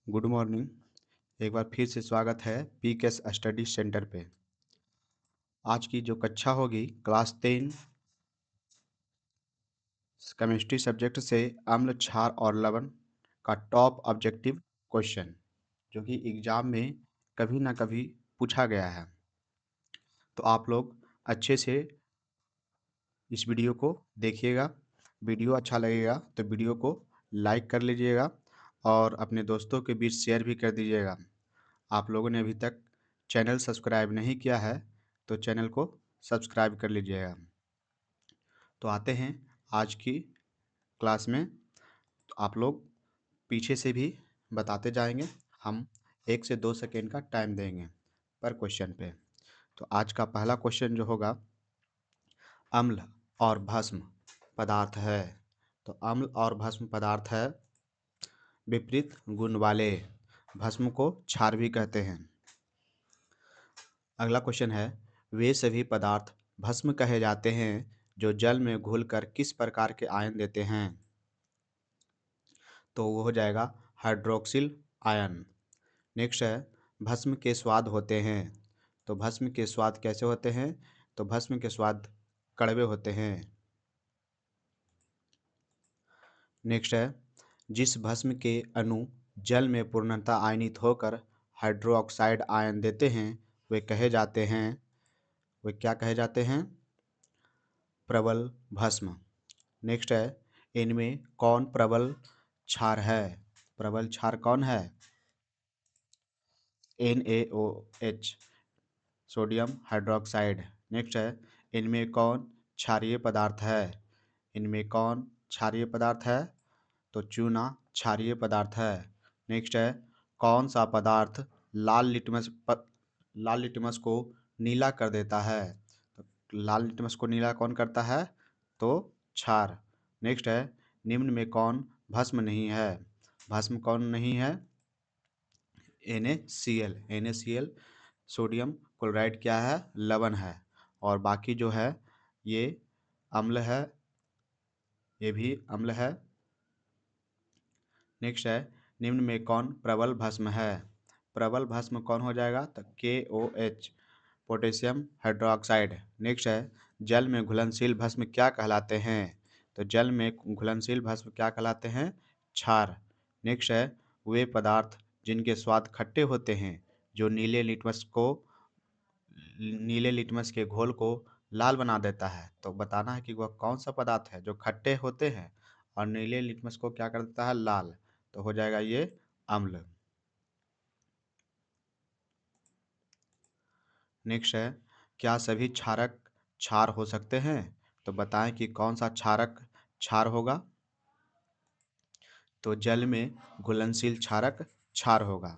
Good morning. एक बार फिर से स्वागत है पीकेएस स्टडी सेंटर पे। आज की जो कक्षा होगी क्लास 10 केमिस्ट्री सब्जेक्ट से अम्ल क्षार और लवण का टॉप ऑब्जेक्टिव क्वेश्चन, जो कि एग्जाम में कभी ना कभी पूछा गया है। तो आप लोग अच्छे से इस वीडियो को देखिएगा। वीडियो अच्छा लगेगा तो वीडियो को लाइक कर लीजिएगा और अपने दोस्तों के बीच शेयर भी कर दीजिएगा। आप लोगों ने अभी तक चैनल सब्सक्राइब नहीं किया है तो चैनल को सब्सक्राइब कर लीजिएगा। तो आते हैं आज की क्लास में। तो आप लोग पीछे से भी बताते जाएंगे, हम 1 से 2 सेकेंड का टाइम देंगे पर क्वेश्चन पे। तो आज का पहला क्वेश्चन जो होगा, अम्ल और भस्म पदार्थ है। तो अम्ल और भस्म पदार्थ है विपरीत गुण वाले। भस्म को क्षार भी कहते हैं। अगला क्वेश्चन है, वे सभी पदार्थ भस्म कहे जाते हैं जो जल में घुलकर किस प्रकार के आयन देते हैं। तो वो हो जाएगा हाइड्रोक्सिल आयन। नेक्स्ट है, भस्म के स्वाद होते हैं। तो भस्म के स्वाद कैसे होते हैं? तो भस्म के स्वाद कड़वे होते हैं। नेक्स्ट है, जिस भस्म के अणु जल में पूर्णतः आयनित होकर हाइड्रोक्साइड आयन देते हैं वे कहे जाते हैं, वे क्या कहे जाते हैं? प्रबल भस्म। नेक्स्ट है, इनमें कौन प्रबल क्षार है? प्रबल क्षार कौन है? NaOH, sodium hydroxide. नेक्स्ट है, इनमें कौन क्षारीय पदार्थ है? इनमें कौन क्षारीय पदार्थ है? तो चूना क्षारीय पदार्थ है। नेक्स्ट है, कौन सा पदार्थ लाल लिटमस को नीला कर देता है? तो लाल लिटमस को नीला कौन करता है? तो क्षार। नेक्स्ट है, निम्न में कौन भस्म नहीं है? भस्म कौन नहीं है? NaCl। सोडियम क्लोराइड क्या है? लवण है। और बाकी जो है ये अम्ल है, ये भी अम्ल है। नेक्स्ट है, निम्न में कौन प्रबल भस्म है? प्रबल भस्म कौन हो जाएगा? तो KOH, पोटेशियम हाइड्रोक्साइड। नेक्स्ट है, जल में घुलनशील भस्म क्या कहलाते हैं? तो जल में घुलनशील भस्म क्या कहलाते हैं? क्षार। नेक्स्ट है, वे पदार्थ जिनके स्वाद खट्टे होते हैं जो नीले लिटमस के घोल को लाल बना देता है। तो बताना है कि वह कौन सा पदार्थ है जो खट्टे होते हैं और नीले लिटमस को क्या कर देता है? लाल। तो हो जाएगा ये अम्ल। नेक्स्ट है, क्या सभी क्षारक क्षार हो सकते हैं? तो बताएं कि कौन सा क्षारक क्षार होगा? तो जल में घुलनशील क्षारक क्षार होगा।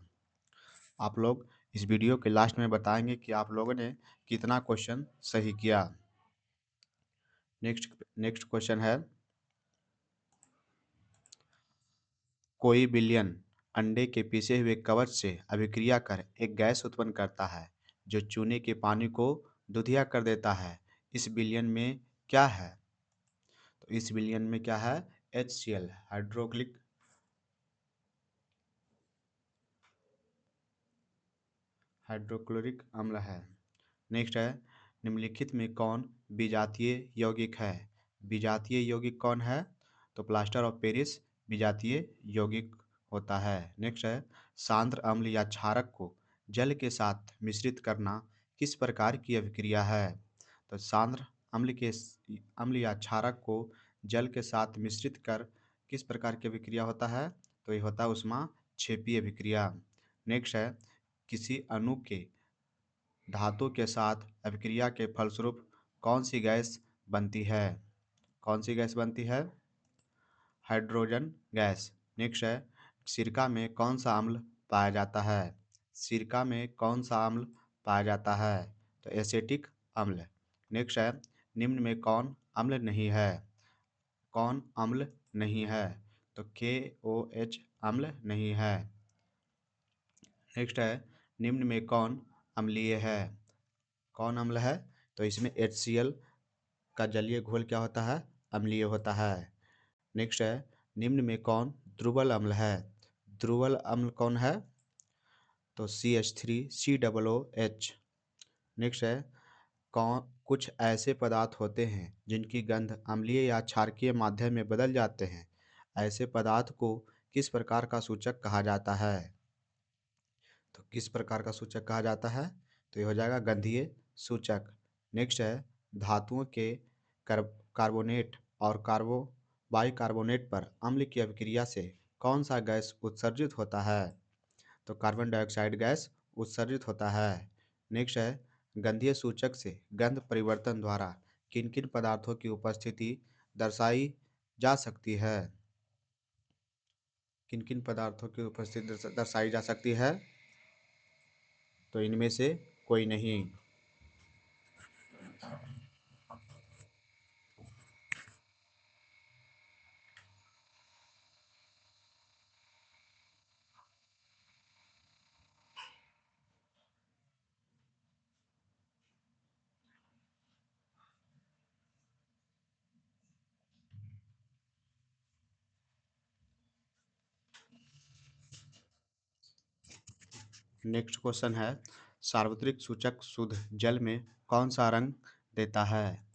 आप लोग इस वीडियो के लास्ट में बताएंगे कि आप लोगों ने कितना क्वेश्चन सही किया। नेक्स्ट क्वेश्चन है, कोई बिलियन अंडे के पीसे हुए कवच से अभिक्रिया कर एक गैस उत्पन्न करता है जो चूने के पानी को दूधिया कर देता है। इस बिलियन में क्या है? तो इस बिलियन में क्या है? HCl, हाइड्रोक्लोरिक अम्ल है। नेक्स्ट है, निम्नलिखित में कौन विजातीय यौगिक है? विजातीय यौगिक कौन है? तो प्लास्टर ऑफ पेरिस विजातीय यौगिक होता है। नेक्स्ट है, सांद्र अम्ल या क्षारक को जल के साथ मिश्रित करना किस प्रकार की अभिक्रिया है? तो सांद्र अम्ल या क्षारक को जल के साथ मिश्रित कर किस प्रकार की अभिक्रिया होता है? तो ये होता है ऊष्माक्षेपी अभिक्रिया। नेक्स्ट है, किसी अणु के धातु के साथ अभिक्रिया के फलस्वरूप कौन सी गैस बनती है? कौन सी गैस बनती है? Hydrogen gas. नेक्स्ट है, सिरका में कौन सा अम्ल पाया जाता है? सिरका में कौन सा अम्ल पाया जाता है? तो एसेटिक अम्ल। नेक्स्ट है, निम्न में कौन अम्ल नहीं है? कौन अम्ल नहीं है? तो KOH अम्ल नहीं है। नेक्स्ट है, निम्न में कौन अम्लीय है? कौन अम्ल है? तो इसमें HCl का जलीय घोल क्या होता है? अम्लीय होता है। नेक्स्ट है, निम्न में कौन दुर्बल अम्ल है? ध्रुवल अम्ल कौन है? तो CH3COOH। नेक्स्ट है, कौन कुछ ऐसे पदार्थ होते हैं जिनकी गंध अम्लीय या क्षारकीय माध्यम में बदल जाते हैं, ऐसे पदार्थ को किस प्रकार का सूचक कहा जाता है? तो किस प्रकार का सूचक कहा जाता है? तो ये हो जाएगा गंधीय सूचक। नेक्स्ट है, धातुओं के कार्बोनेट और बाइकार्बोनेट पर अम्ल की अभिक्रिया से कौन सा गैस उत्सर्जित होता है? तो कार्बन डाइऑक्साइड गैस उत्सर्जित होता है। नेक्स्ट है, गंधीय सूचक से गंध परिवर्तन द्वारा किन किन पदार्थों की उपस्थिति दर्शाई जा सकती है? किन किन पदार्थों की उपस्थिति दर्शाई जा सकती है? तो इनमें से कोई नहीं। नेक्स्ट क्वेश्चन है, सार्वत्रिक सूचक शुद्ध जल में कौन सा रंग देता है?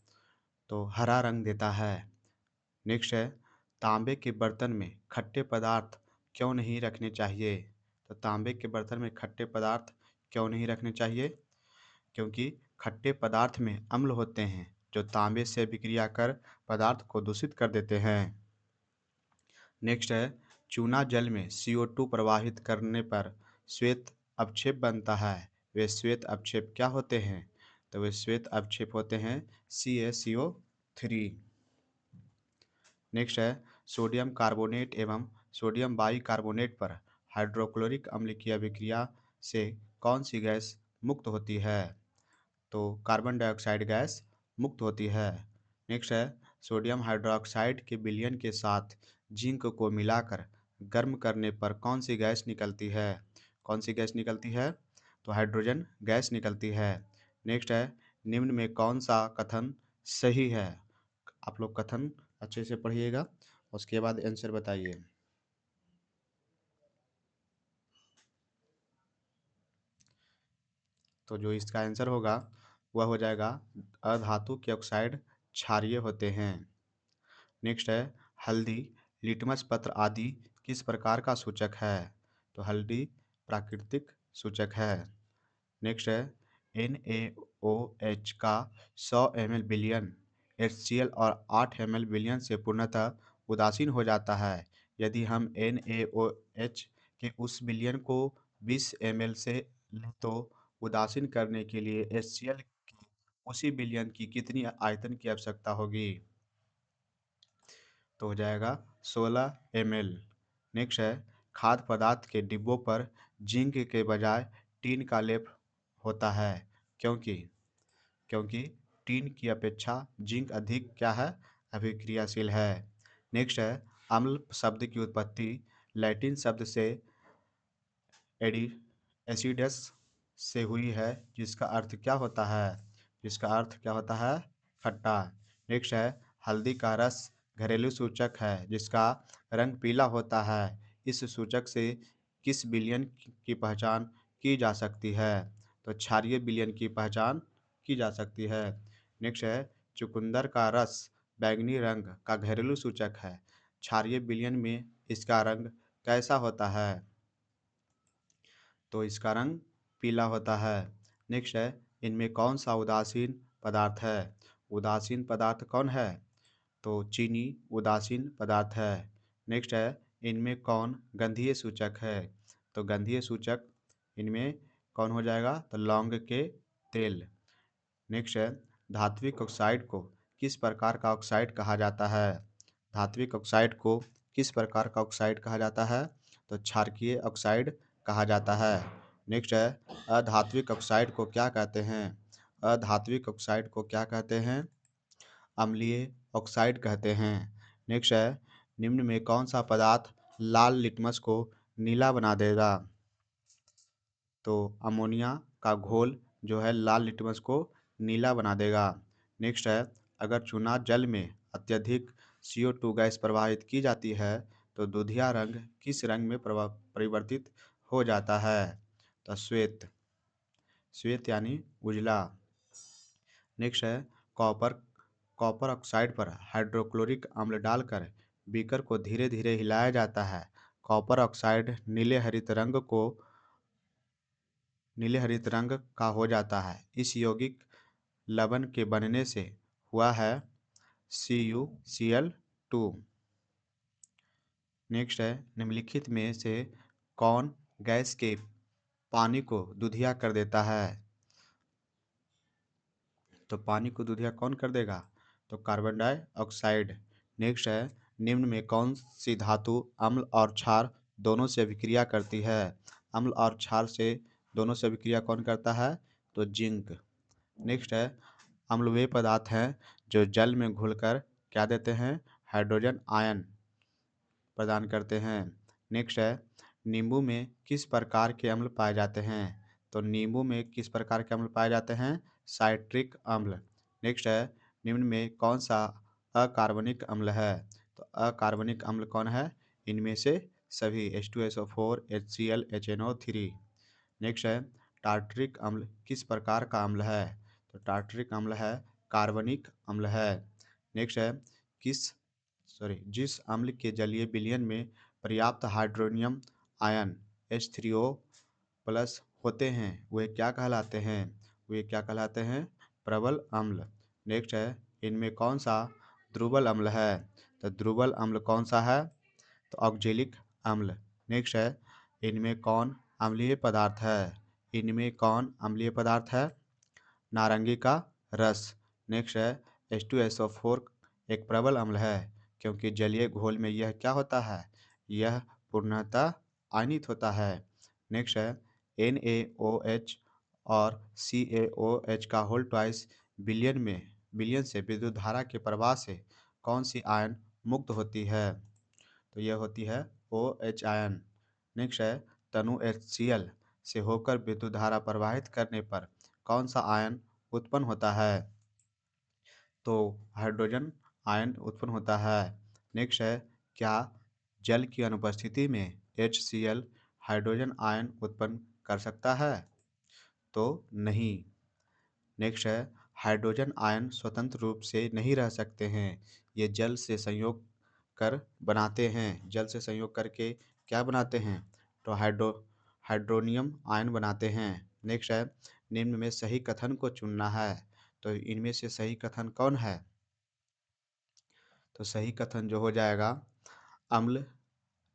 तो हरा रंग देता है। नेक्स्ट है, तांबे के बर्तन में खट्टे पदार्थ क्यों नहीं रखने चाहिए? तो तांबे के बर्तन में खट्टे पदार्थ क्यों नहीं रखने चाहिए? क्योंकि खट्टे पदार्थ में अम्ल होते हैं जो तांबे से विक्रिया कर पदार्थ को दूषित कर देते हैं। नेक्स्ट है, चूना जल में CO2 प्रवाहित करने पर श्वेत अपक्षेप बनता है, वे श्वेत अपक्षेप क्या होते हैं? तो वे श्वेत अपक्षेप होते हैं CaCO3। नेक्स्ट है, सोडियम कार्बोनेट एवं सोडियम बाइकार्बोनेट पर हाइड्रोक्लोरिक अम्ल की अभिक्रिया से कौन सी गैस मुक्त होती है? तो कार्बन डाइऑक्साइड गैस मुक्त होती है। नेक्स्ट है, सोडियम हाइड्रोक्साइड के विलयन के साथ जिंक को मिलाकर गर्म करने पर कौन सी गैस निकलती है? कौन सी गैस निकलती है? तो हाइड्रोजन गैस निकलती है। नेक्स्ट है, निम्न में कौन सा कथन सही है? आप लोग कथन अच्छे से पढ़िएगा, उसके बाद आंसर बताइए। तो जो इसका आंसर होगा वह हो जाएगा, अधातु के ऑक्साइड क्षारीय होते हैं। नेक्स्ट है, हल्दी, लिटमस पत्र आदि किस प्रकार का सूचक है? तो हल्दी प्राकृतिक सूचक है। नेक्स्ट है, NaOH का 100 ml विलयन HCl और 8 ml विलयन से पूर्णतः उदासीन हो जाता है। यदि हम NaOH के उस विलयन को 20 ml से लें तो उदासीन करने के लिए HCl के उसी विलयन की कितनी आयतन की आवश्यकता होगी? तो हो जाएगा 16 ml। नेक्स्ट है, खाद्य पदार्थ के डिब्बों पर जिंक के बजाय टीन का लेप होता है, क्योंकि क्योंकि टीन की अपेक्षा जिंक अधिक क्या है? अभिक्रियाशील है। नेक्स्ट है, अम्ल शब्द की उत्पत्ति लैटिन शब्द से एडी एसिडस से हुई है, जिसका अर्थ क्या होता है? जिसका अर्थ क्या होता है? खट्टा। नेक्स्ट है, हल्दी का रस घरेलू सूचक है जिसका रंग पीला होता है। इस सूचक से किस विलयन की पहचान की जा सकती है? तो क्षारीय विलयन की पहचान की जा सकती है। नेक्स्ट है, चुकंदर का रस बैंगनी रंग का घरेलू सूचक है, क्षारीय विलयन में इसका रंग कैसा होता है? तो इसका रंग पीला होता है। नेक्स्ट है, इनमें कौन सा उदासीन पदार्थ है? उदासीन पदार्थ कौन है? तो चीनी उदासीन पदार्थ है। नेक्स्ट है, इनमें कौन गंधीय सूचक है? तो गंधीय सूचक इनमें कौन हो जाएगा? तो लौंग के तेल। नेक्स्ट है, धात्विक ऑक्साइड को किस प्रकार का ऑक्साइड कहा जाता है? धात्विक ऑक्साइड को किस प्रकार का ऑक्साइड कहा जाता है? तो क्षारकीय ऑक्साइड कहा जाता है। नेक्स्ट है, अधात्विक ऑक्साइड को क्या कहते हैं? अधात्विक ऑक्साइड को क्या कहते हैं? अम्लीय ऑक्साइड कहते हैं। नेक्स्ट है, निम्न में कौन सा पदार्थ लाल लिटमस को नीला बना देगा? तो अमोनिया का घोल जो है लाल लिटमस को नीला बना देगा। नेक्स्ट है, अगर चूना जल में अत्यधिक CO2 गैस प्रवाहित की जाती है तो दूधिया रंग किस रंग में परिवर्तित हो जाता है? तो श्वेत, श्वेत यानी उजला। नेक्स्ट है कॉपर, कॉपर ऑक्साइड पर हाइड्रोक्लोरिक अम्ल डालकर बीकर को धीरे धीरे हिलाया जाता है। कॉपर ऑक्साइड नीले हरित रंग का हो जाता है। इस यौगिक लवण के बनने से हुआ है CuCl2। नेक्स्ट है निम्नलिखित में से कौन गैस के पानी को दूधिया कर देता है? तो पानी को दूधिया कौन कर देगा? तो कार्बन डाइऑक्साइड। नेक्स्ट है निम्न में कौन सी धातु अम्ल और क्षार दोनों से अभिक्रिया करती है? अम्ल और क्षार से दोनों से अभिक्रिया कौन करता है? तो जिंक। नेक्स्ट है अम्ल वे पदार्थ हैं जो जल में घुलकर क्या देते हैं? हाइड्रोजन आयन प्रदान करते हैं। नेक्स्ट है नींबू में किस प्रकार के अम्ल पाए जाते हैं? तो नींबू में किस प्रकार के अम्ल पाए जाते हैं? साइट्रिक अम्ल। नेक्स्ट है निम्न में कौन सा अकार्बनिक अम्ल है? तो अकार्बनिक अम्ल कौन है? इनमें से सभी H2SO4 HCl HNO3। नेक्स्ट है टार्टरिक अम्ल किस प्रकार का अम्ल है? तो टार्टरिक अम्ल है कार्बनिक अम्ल है। नेक्स्ट है जिस अम्ल के जलीय विलयन में पर्याप्त हाइड्रोनियम आयन H3O प्लस होते हैं वे क्या कहलाते हैं? वे क्या कहलाते हैं? प्रबल अम्ल। नेक्स्ट है इनमें कौन सा ध्रुवल अम्ल है? तो ध्रुवल अम्ल कौन सा है? तो ऑक्जेलिक अम्ल। नेक्स्ट है इनमें कौन अम्लीय पदार्थ है? इनमें कौन अम्लीय पदार्थ है? नारंगी का रस। नेक्स्ट है H2SO4 एक प्रबल अम्ल है क्योंकि जलीय घोल में यह क्या होता है? यह पूर्णतः आयनित होता है। नेक्स्ट है NaOH और CaOH का होल ट्वाइस बिलियन से विद्युत धारा के प्रवाह से कौन सी आयन मुक्त होती है? तो यह होती है OH आयन। नेक्स्ट है तनु HCl से होकर विद्युत धारा प्रवाहित करने पर कौन सा आयन उत्पन्न होता है? तो हाइड्रोजन आयन उत्पन्न होता है। नेक्स्ट है क्या जल की अनुपस्थिति में HCl हाइड्रोजन आयन उत्पन्न कर सकता है? तो नहीं। नेक्स्ट है हाइड्रोजन आयन स्वतंत्र रूप से नहीं रह सकते हैं, ये जल से संयोग कर बनाते हैं। जल से संयोग करके क्या बनाते हैं? तो हाइड्रोनियम आयन बनाते हैं। नेक्स्ट है निम्न में सही कथन को चुनना है। तो इनमें से सही कथन कौन है? तो सही कथन जो हो जाएगा अम्ल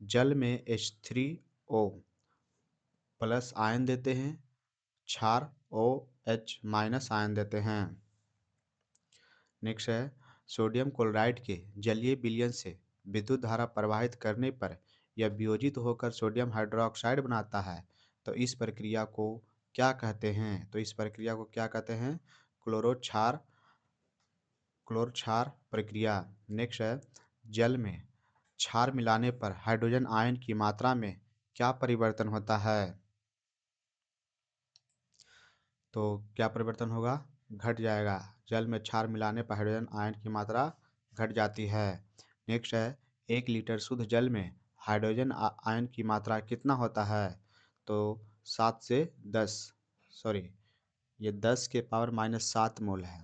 जल में H3O प्लस आयन देते हैं, क्षार OH माइनस आयन देते हैं। नेक्स्ट है सोडियम क्लोराइड के जलीय विलयन से विद्युत धारा प्रवाहित करने पर यह वियोजित होकर सोडियम हाइड्रोक्साइड बनाता है। तो इस प्रक्रिया को क्या कहते हैं? तो इस प्रक्रिया को क्या कहते हैं? क्लोरो क्षार प्रक्रिया। नेक्स्ट है जल में क्षार मिलाने पर हाइड्रोजन आयन की मात्रा में क्या परिवर्तन होता है? तो क्या परिवर्तन होगा? घट जाएगा। जल में क्षार मिलाने पर हाइड्रोजन आयन की मात्रा घट जाती है। नेक्स्ट है 1 लीटर शुद्ध जल में हाइड्रोजन आयन की मात्रा कितना होता है? तो 7 से 10 सॉरी ये 10 के पावर -7 मोल है।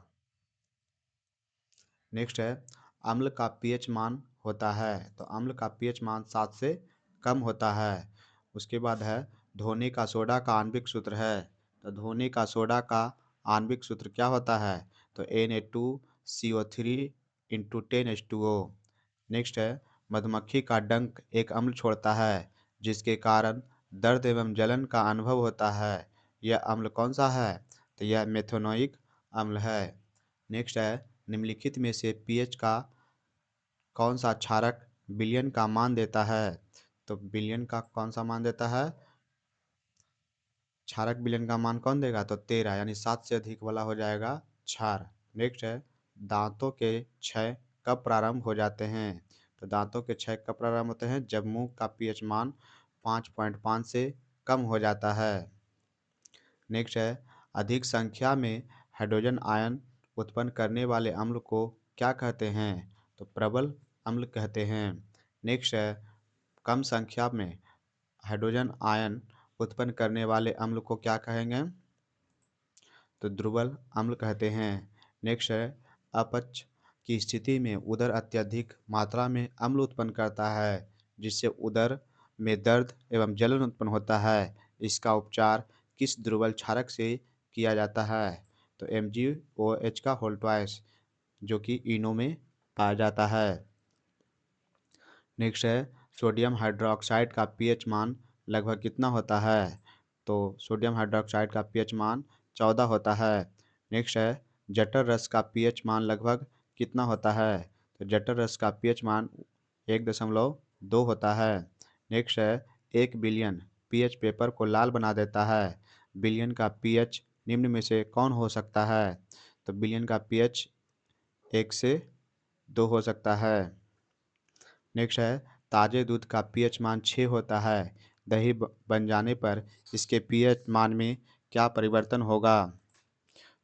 नेक्स्ट है अम्ल का पीएच मान होता है। तो अम्ल का पीएच मान 7 से कम होता है। उसके बाद है धोने का सोडा का आणविक सूत्र है। तो धोने का सोडा का आणविक सूत्र क्या होता है? तो Na2CO3 × 10H2O। नेक्स्ट है मधुमक्खी का डंक एक अम्ल छोड़ता है जिसके कारण दर्द एवं जलन का अनुभव होता है। यह अम्ल कौन सा है? तो यह मेथोनोइक अम्ल है। नेक्स्ट है निम्नलिखित में से पीएच का कौन सा क्षारक विलयन का मान देता है? तो विलयन का कौन सा मान देता है? क्षारक विलयन का मान कौन देगा? तो 13 यानी 7 से अधिक वाला हो जाएगा क्षार। नेक्स्ट है दांतों के क्षय कब प्रारंभ हो जाते हैं? तो दांतों के क्षय कब प्रारंभ होते हैं? जब मुंह का पीएच मान 5.5 से कम हो जाता है। नेक्स्ट है अधिक संख्या में हाइड्रोजन आयन उत्पन्न करने वाले अम्ल को क्या कहते हैं? तो प्रबल अम्ल कहते हैं। नेक्स्ट है कम संख्या में हाइड्रोजन आयन उत्पन्न करने वाले अम्ल को क्या कहेंगे? तो दुर्बल अम्ल कहते हैं। नेक्स्ट है, अपच की स्थिति में उदर अत्यधिक मात्रा में अम्ल उत्पन्न करता है, जिससे उदर में दर्द एवं जलन उत्पन्न होता है। इसका उपचार किस दुर्बल क्षारक से किया जाता है? तो MgOH का होल ट्वाइस, जो कि इनो में पाया जाता है। नेक्स्ट है, सोडियम हाइड्रोक्साइड का पीएच मान लगभग कितना होता है? तो सोडियम हाइड्रोक्साइड का पीएच मान 14 होता है। नेक्स्ट है, जठर रस का पीएच मान लगभग कितना होता है? तो जठर रस का पीएच मान 1.2 होता है। नेक्स्ट है, 1 बिलियन पीएच पेपर को लाल बना देता है। बिलियन का पीएच निम्न में से कौन हो सकता है? तो बिलियन का पीएच 1 से 2 हो सकता है। नेक्स्ट है, ताजे दूध का पीएच मान 6 होता है। दही बन जाने पर इसके पीएच मान में क्या परिवर्तन होगा?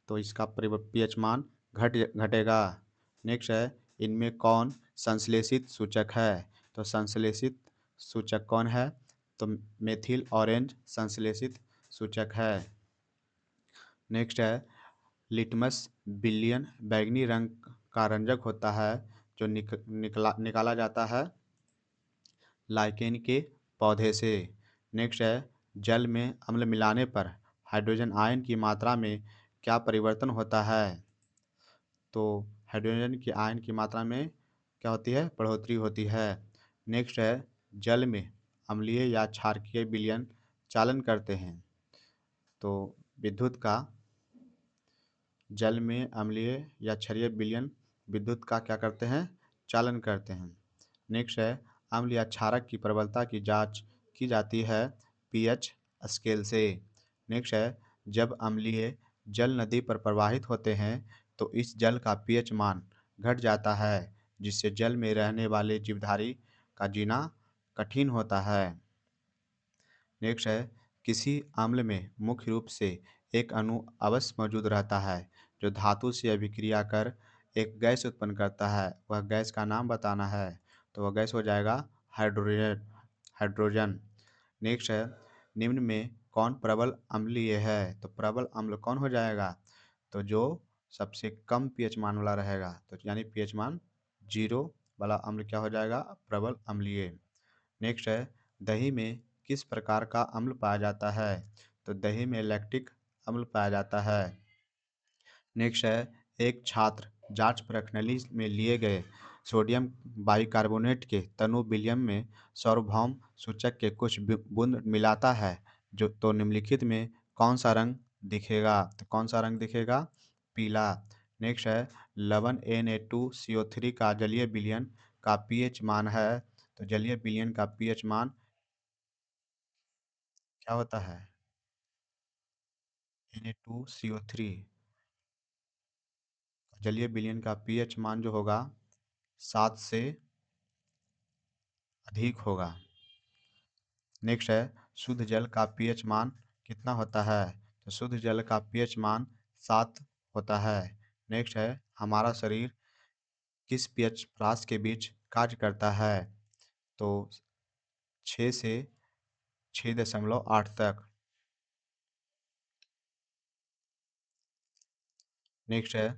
तो इसका पीएच मान घटेगा। नेक्स्ट है, इनमें कौन संश्लेषित सूचक है? तो संश्लेषित सूचक कौन है? तो मेथिल ऑरेंज संश्लेषित सूचक है। नेक्स्ट है, लिटमस बिलियन बैंगनी रंग का रंजक होता है जो निकाला जाता है लाइकेन के पौधे से। नेक्स्ट है, जल में अम्ल मिलाने पर हाइड्रोजन आयन की मात्रा में क्या परिवर्तन होता है? तो हाइड्रोजन की आयन की मात्रा में क्या होती है? बढ़ोतरी होती है। नेक्स्ट है, जल में अम्लीय या क्षारकीय विलयन चालन करते हैं। तो विद्युत का जल में अम्लीय या क्षारीय विलयन विद्युत का क्या करते हैं? चालन करते हैं। नेक्स्ट है, अम्ल या क्षारक की प्रबलता की जांच की जाती है पीएच स्केल से। नेक्स्ट है, जब अम्लीय जल नदी पर प्रवाहित होते हैं तो इस जल का पीएच मान घट जाता है, जिससे जल में रहने वाले जीवधारी का जीना कठिन होता है। नेक्स्ट है, किसी अम्ल में मुख्य रूप से एक अणु अवश्य मौजूद रहता है जो धातु से अभिक्रिया कर एक गैस उत्पन्न करता है। वह गैस का नाम बताना है। तो वह गैस हो जाएगा हाइड्रोजन हाइड्रोजन। नेक्स्ट है, निम्न में कौन प्रबल अम्लीय है? तो प्रबल अम्ल कौन हो जाएगा? तो जो सबसे कम पीएच मान वाला रहेगा, तो यानी पीएच मान 0 वाला अम्ल क्या हो जाएगा? प्रबल अम्लीय। नेक्स्ट है, दही में किस प्रकार का अम्ल पाया जाता है? तो दही में लैक्टिक अम्ल पाया जाता है। नेक्स्ट है, एक छात्र जांच प्रश्नावली में लिए गए सोडियम बाइकार्बोनेट के तनु विलयन में सार्वभौम सूचक के कुछ बूंद मिलाता है जो तो निम्नलिखित में कौन सा रंग दिखेगा? तो कौन सा रंग दिखेगा? पीला। नेक्स्ट है, लवण Na2CO3 का जलीय विलयन का पीएच मान है। तो जलीय विलयन का पीएच मान क्या होता है? Na2CO3 जलीय विलयन का पीएच मान जो होगा 7 से अधिक होगा। नेक्स्ट है, शुद्ध जल का पीएच मान कितना होता है? तो शुद्ध जल का पीएच मान 7 होता है। नेक्स्ट है, हमारा शरीर किस पीएच प्लस के बीच कार्य करता है? तो 6 से 6.8 तक। नेक्स्ट है,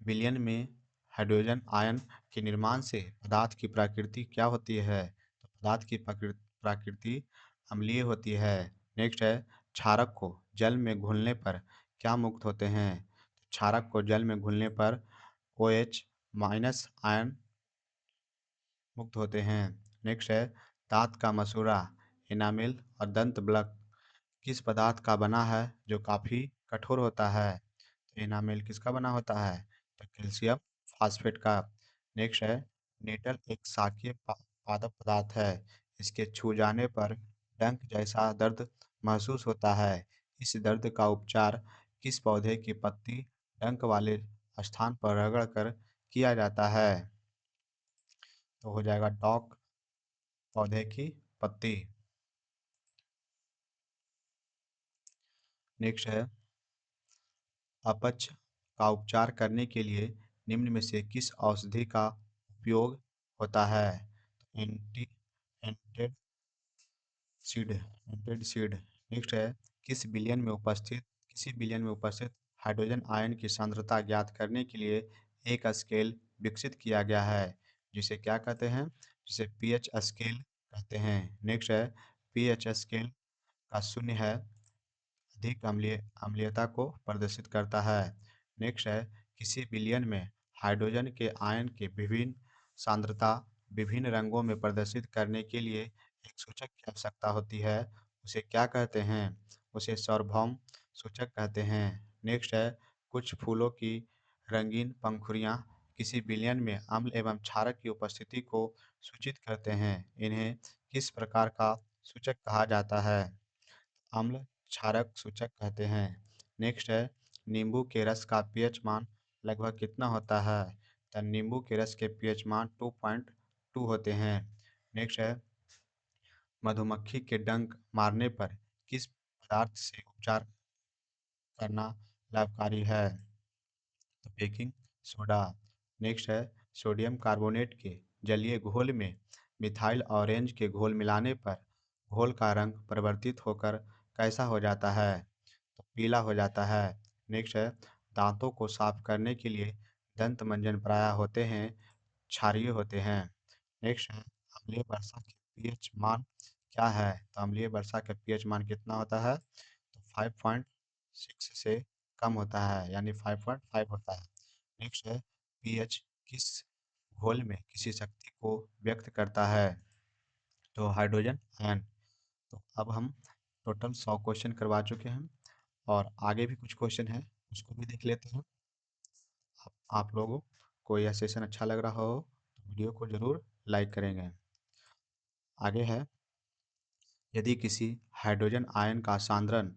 विलयन में हाइड्रोजन आयन के निर्माण से पदार्थ की प्रकृति क्या होती है? तो पदार्थ की प्रकृति अम्लीय होती है। नेक्स्ट है, क्षारक को जल में घुलने पर क्या मुक्त होते हैं? क्षारक को जल में घुलने पर OH माइनस आयन मुक्त होते हैं। नेक्स्ट है, दांत का मसूड़ा, इनामेल और दंत ब्लक किस पदार्थ का बना है जो काफ़ी कठोर होता है? तो इनामेल किसका बना होता है? तो कैल्शियम फास्फेट का। नेक्स्ट है, नेटल एक शाकीय पादप पदार्थ है। इसके छू जाने पर डंक जैसा दर्द महसूस होता है। इस दर्द का उपचार किस पौधे की पत्ती डंक वाले स्थान पर रगड़ कर किया जाता है? तो हो जाएगा डॉक पौधे की पत्ती। नेक्स्ट है, अपच का उपचार करने के लिए निम्न में से किस औषधि का उपयोग होता है? एंटी सीड एंटेड सीड। नेक्स्ट है, किसी बिलियन में उपस्थित हाइड्रोजन आयन की सांद्रता ज्ञात करने के लिए एक स्केल विकसित किया गया है, जिसे क्या कहते हैं? जिसे पीएच स्केल कहते हैं। नेक्स्ट है, पीएच स्केल का शून्य है अधिक अम्लीयता को प्रदर्शित करता है। नेक्स्ट है, किसी बिलियन में हाइड्रोजन के आयन के विभिन्न सांद्रता विभिन्न रंगों में प्रदर्शित करने के लिए एक सूचक की आवश्यकता होती है, उसे क्या कहते हैं? उसे सार्वभौम सूचक कहते हैं। नेक्स्ट है, कुछ फूलों की रंगीन पंखुड़ियाँ किसी बिलियन में अम्ल एवं क्षारक की उपस्थिति को सूचित करते हैं। इन्हें किस प्रकार का सूचक कहा जाता है? अम्ल क्षारक सूचक कहते हैं। नेक्स्ट है, नींबू के रस का पीएच मान लगभग कितना होता है? तो नींबू के रस के पीएच मान 2.2 होते हैं। नेक्स्ट है, मधुमक्खी के डंक मारने पर किस पदार्थ से उपचार करना लाभकारी है? तो बेकिंग सोडा। नेक्स्ट है, सोडियम कार्बोनेट के जलीय घोल में मिथाइल ऑरेंज के घोल मिलाने पर घोल का रंग परिवर्तित होकर कैसा हो जाता है? तो पीला हो जाता है। नेक्स्ट है, दांतों को साफ करने के लिए दंत मंजन प्रायः होते हैं क्षारीय होते हैं। नेक्स्ट है, अम्लीय वर्षा के पीएच मान क्या है? तो अम्लीय वर्षा का पीएच मान कितना होता है? तो 5.6 से कम होता है, यानी 5.5 होता है। नेक्स्ट है, पीएच किस घोल में किसी शक्ति को व्यक्त करता है? तो हाइड्रोजन आयन। तो अब हम टोटल 100 क्वेश्चन करवा चुके हैं और आगे भी कुछ क्वेश्चन है, उसको भी देख लेते हैं। आप लोगों को यह सेशन अच्छा लग रहा हो तो वीडियो को ज़रूर लाइक करेंगे। आगे है, यदि किसी हाइड्रोजन आयन का सांद्रण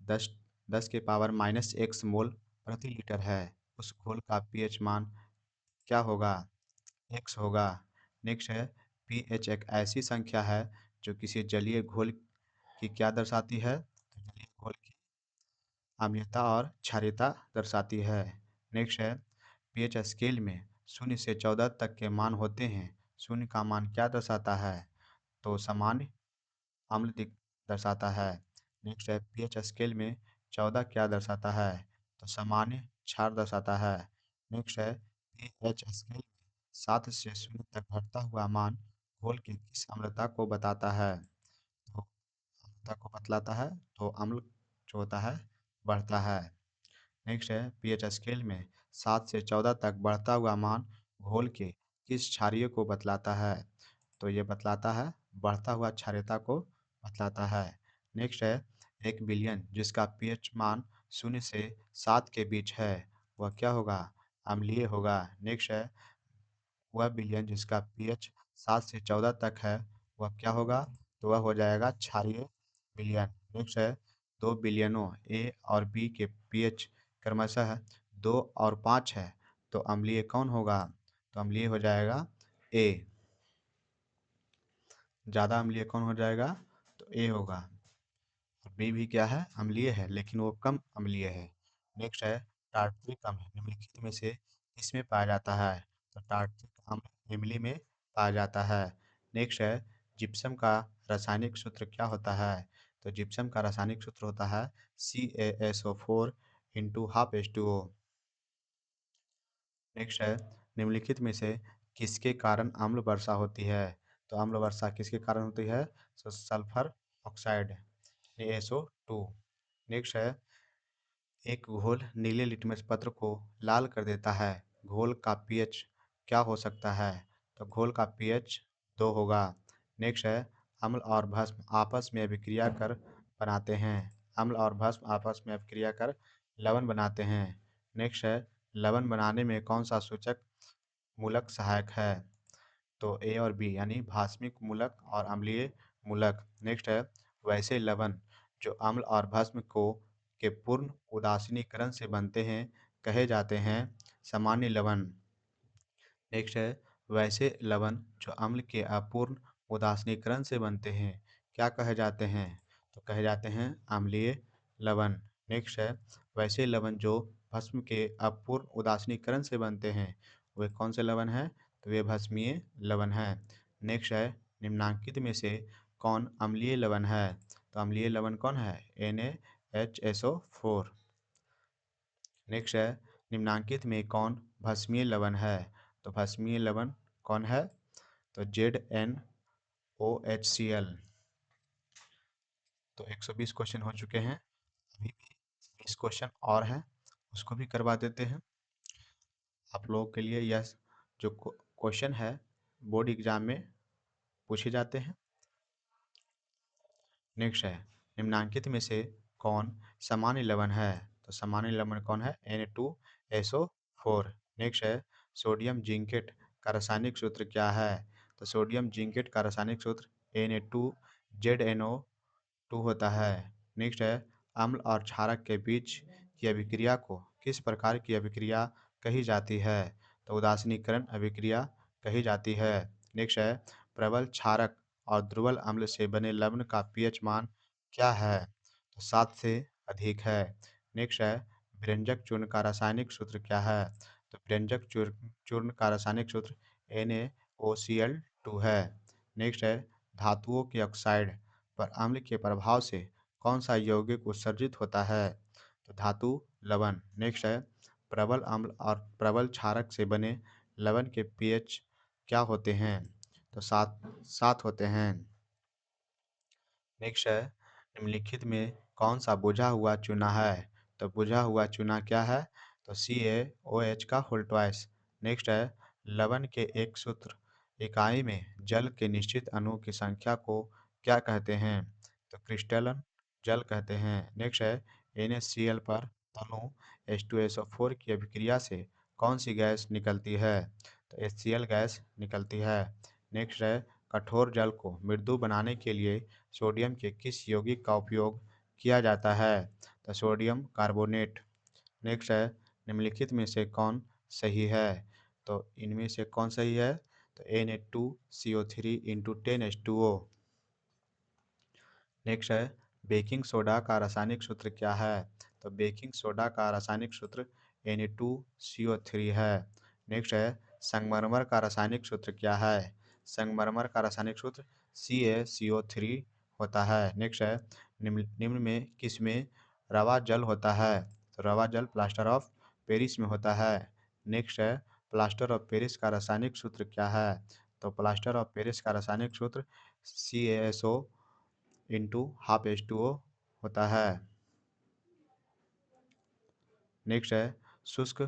10 10 के पावर -x मोल प्रति लीटर है, उस घोल का पीएच मान क्या होगा? x होगा। नेक्स्ट है, पीएच एक ऐसी संख्या है जो किसी जलीय घोल की क्या दर्शाती है? तो जलीय घोल की अम्लीयता और क्षारीयता दर्शाती है। नेक्स्ट है, पीएच स्केल में 0 से 14 तक के मान होते हैं, 0 का मान क्या दर्शाता है? तो सामान्य अम्ल दर्शाता है। नेक्स्ट है, पीएच स्केल में 14 क्या दर्शाता है? तो सामान्य क्षार दर्शाता है। नेक्स्ट है, पीएच स्केल में 7 से 0 तक घटता हुआ मान घोल की किस अम्लता को बताता है? तो अम्लता को बतलाता है, तो अम्ल जो होता है बढ़ता है। नेक्स्ट है, पीएच स्केल में 7 से 14 तक बढ़ता हुआ मान घोल के किस क्षारीय को बतलाता है? तो ये बतलाता है बढ़ता हुआ क्षारीयता को बतलाता है। नेक्स्ट है, एक बिलियन जिसका पीएच मान 0 से 7 के बीच है, वह क्या होगा? अम्लीय होगा। नेक्स्ट है, वह बिलियन जिसका पीएच 7 से 14 तक है, वह क्या होगा? तो वह हो जाएगा क्षारीय बिलियन। नेक्स्ट है, दो बिलियनों ए और बी के पीएच क्रमशः 2 और 5 है, तो अम्लीय कौन होगा? तो अम्लीय हो जाएगा ए। ज़्यादा अम्लीय कौन हो जाएगा? तो ए होगा। और बी भी क्या है? अम्लीय है, लेकिन वो कम अम्लीय है। नेक्स्ट है, टार्टरिक अम्ल निम्नलिखित में से किसमें पाया जाता है? तो टार्टरिक अम्ल इमली में पाया जाता है। नेक्स्ट है, जिप्सम का रासायनिक सूत्र क्या होता है? तो जिप्सम का रासायनिक सूत्र होता है CaSO4 into half H2O। Next है, निम्नलिखित में से किसके कारण अम्ल वर्षा होती है? तो अम्ल वर्षा किसके कारण होती है? तो सल्फर ऑक्साइड ASO2। नेक्स्ट है, एक घोल नीले लिटमस पत्र को लाल कर देता है, घोल का पीएच क्या हो सकता है? तो घोल का पीएच 2 होगा। नेक्स्ट है, अम्ल और भस्म आपस में अभिक्रिया कर बनाते हैं, अम्ल और भस्म आपस में अभिक्रिया कर लवण बनाते हैं। नेक्स्ट है, लवण बनाने में कौन सा सूचक मूलक सहायक है? तो ए और बी, यानी भास्मिक मूलक और अम्लीय मूलक। नेक्स्ट है, वैसे लवण जो अम्ल और भस्म को के पूर्ण उदासीनीकरण से बनते हैं कहे जाते हैं सामान्य लवण। नेक्स्ट है, वैसे लवण जो अम्ल के अपूर्ण उदासीनीकरण से बनते हैं क्या कहे जाते हैं? तो कहे जाते हैं अम्लीय लवण। नेक्स्ट है, वैसे लवण जो भस्म के अपूर्ण उदासीनीकरण से बनते हैं वे कौन से लवण हैं? तो वे भस्मीय लवण हैं। नेक्स्ट है, निम्नांकित में से कौन अम्लीय लवण है? तो अम्लीय लवण कौन है? NaHSO4। नेक्स्ट है, निम्नांकित में कौन भस्मीय लवण है? तो भस्मीय लवण कौन है? तो ZnOHCl। तो 120 क्वेश्चन हो चुके हैं, अभी भी 20 क्वेश्चन और हैं, उसको भी करवा देते हैं। आप लोगों के लिए यह जो क्वेश्चन है बोर्ड एग्जाम में पूछे जाते हैं। नेक्स्ट है, निम्नांकित में से कौन सामान्य लवण है? तो सामान्य लवण कौन है? Na2SO4। नेक्स्ट है, सोडियम जिंकेट का रासायनिक सूत्र क्या है? तो सोडियम जिंकेट का रासायनिक सूत्र Na2ZnO2 होता है। नेक्स्ट है, अम्ल और क्षारक के बीच की अभिक्रिया को किस प्रकार की अभिक्रिया कही जाती है? तो उदासीनीकरण अभिक्रिया कही जाती है। नेक्स्ट है, प्रबल क्षारक और दुर्बल अम्ल से बने लवण का पीएच मान क्या है? तो 7 से अधिक है। नेक्स्ट है, व्यंजक चूर्ण का रासायनिक सूत्र क्या है? तो व्यंजक चूर्ण का रासायनिक सूत्र NaOCl2 है। नेक्स्ट है, धातुओं के ऑक्साइड पर अम्ल के प्रभाव से कौन सा यौगिक उत्सर्जित होता है? तो धातु लवण। नेक्स्ट है, प्रबल अम्ल और प्रबल क्षारक से बने लवण के पीएच क्या होते हैं? तो 7 होते हैं। नेक्स्ट है, निम्नलिखित में कौन सा बुझा हुआ चूना है? तो बुझा हुआ चूना क्या है? तो CaOH का होल ट्वाइस। नेक्स्ट है, लवण के एक सूत्र इकाई में जल के निश्चित अणु की संख्या को क्या कहते हैं? तो क्रिस्टलन जल कहते हैं। नेक्स्ट है, NaCl पर अणु H2SO4 की अभिक्रिया से कौन सी गैस निकलती है? तो HCl गैस निकलती है। नेक्स्ट है, कठोर जल को मृदु बनाने के लिए सोडियम के किस यौगिक का उपयोग किया जाता है? तो सोडियम कार्बोनेट। नेक्स्ट है, निम्नलिखित में से कौन सही है? तो इनमें से कौन सही है? तो Na2CO3 × 10H2O। नेक्स्ट है, बेकिंग सोडा का रासायनिक सूत्र क्या है? तो बेकिंग सोडा का रासायनिक सूत्र Na2CO3 है। नेक्स्ट है, संगमरमर का रासायनिक सूत्र क्या है? संगमरमर का रासायनिक सूत्र CaCO3 होता है। नेक्स्ट है, निम्न में किस में रवा जल होता है? तो रवा जल प्लास्टर ऑफ पेरिस में होता है। नेक्स्ट है, प्लास्टर ऑफ पेरिस का रासायनिक सूत्र क्या है? तो प्लास्टर ऑफ पेरिस का रासायनिक सूत्र CaSO ½ H2O होता है। नेक्स्ट है, शुष्क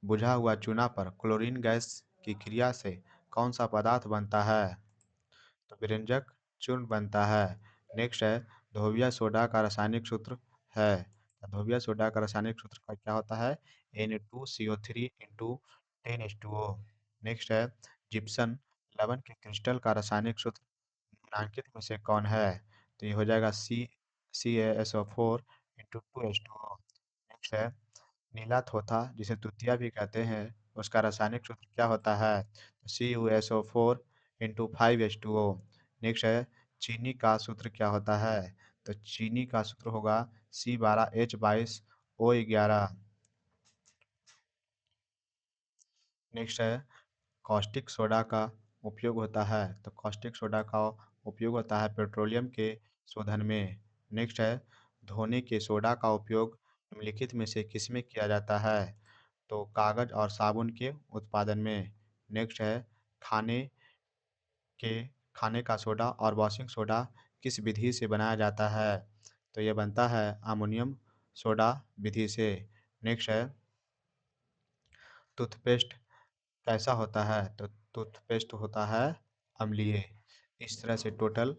बुझा हुआ चूना पर क्लोरीन गैस की क्रिया से कौन सा पदार्थ बनता है? तो व्यंजक चूर्ण बनता है। नेक्स्ट है, धोबिया सोडा का रासायनिक सूत्र है। धोबिया सोडा का रासायनिक सूत्र का क्या होता है? Na2CO3 × 10H2O। नेक्स्ट है, जिप्सम लवण के क्रिस्टल का रासायनिक सूत्र निम्नांकित में से कौन है? तो ये हो जाएगा CaSO4 × 2H2O। नेक्स्ट है, नीला थोथा जिसे तुतिया भी कहते हैं उसका रासायनिक सूत्र क्या होता है? CuSO4 × 5H2O। नेक्स्ट है, चीनी का सूत्र क्या होता है? तो चीनी का सूत्र होगा C12H22O11। नेक्स्ट है, कॉस्टिक सोडा का उपयोग होता है। तो कॉस्टिक सोडा का उपयोग होता है पेट्रोलियम के शोधन में। नेक्स्ट है, धोने के सोडा का उपयोग निम्नलिखित में से किसमें किया जाता है? तो कागज और साबुन के उत्पादन में। नेक्स्ट है, खाने के खाने का सोडा और वॉशिंग सोडा किस विधि से बनाया जाता है? तो यह बनता है अमोनियम सोडा विधि से। नेक्स्ट है, टूथपेस्ट कैसा होता है? तो टूथपेस्ट होता है अम्लीय। इस तरह से टोटल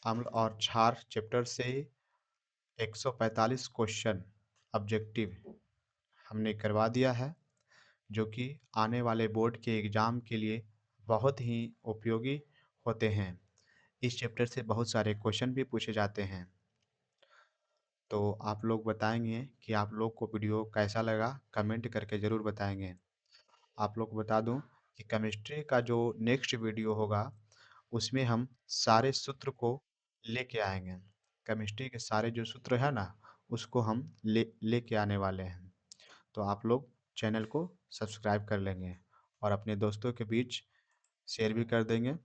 अम्ल और क्षार चैप्टर से 145 क्वेश्चन ऑब्जेक्टिव हमने करवा दिया है, जो कि आने वाले बोर्ड के एग्ज़ाम के लिए बहुत ही उपयोगी होते हैं। इस चैप्टर से बहुत सारे क्वेश्चन भी पूछे जाते हैं। तो आप लोग बताएंगे कि आप लोग को वीडियो कैसा लगा, कमेंट करके ज़रूर बताएंगे। आप लोग को बता दूं कि केमिस्ट्री का जो नेक्स्ट वीडियो होगा उसमें हम सारे सूत्र को लेके आएंगे। केमिस्ट्री के सारे जो सूत्र है ना उसको हम लेके आने वाले हैं। तो आप लोग चैनल को सब्सक्राइब कर लेंगे और अपने दोस्तों के बीच शेयर भी कर देंगे।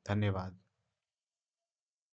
धन्यवाद।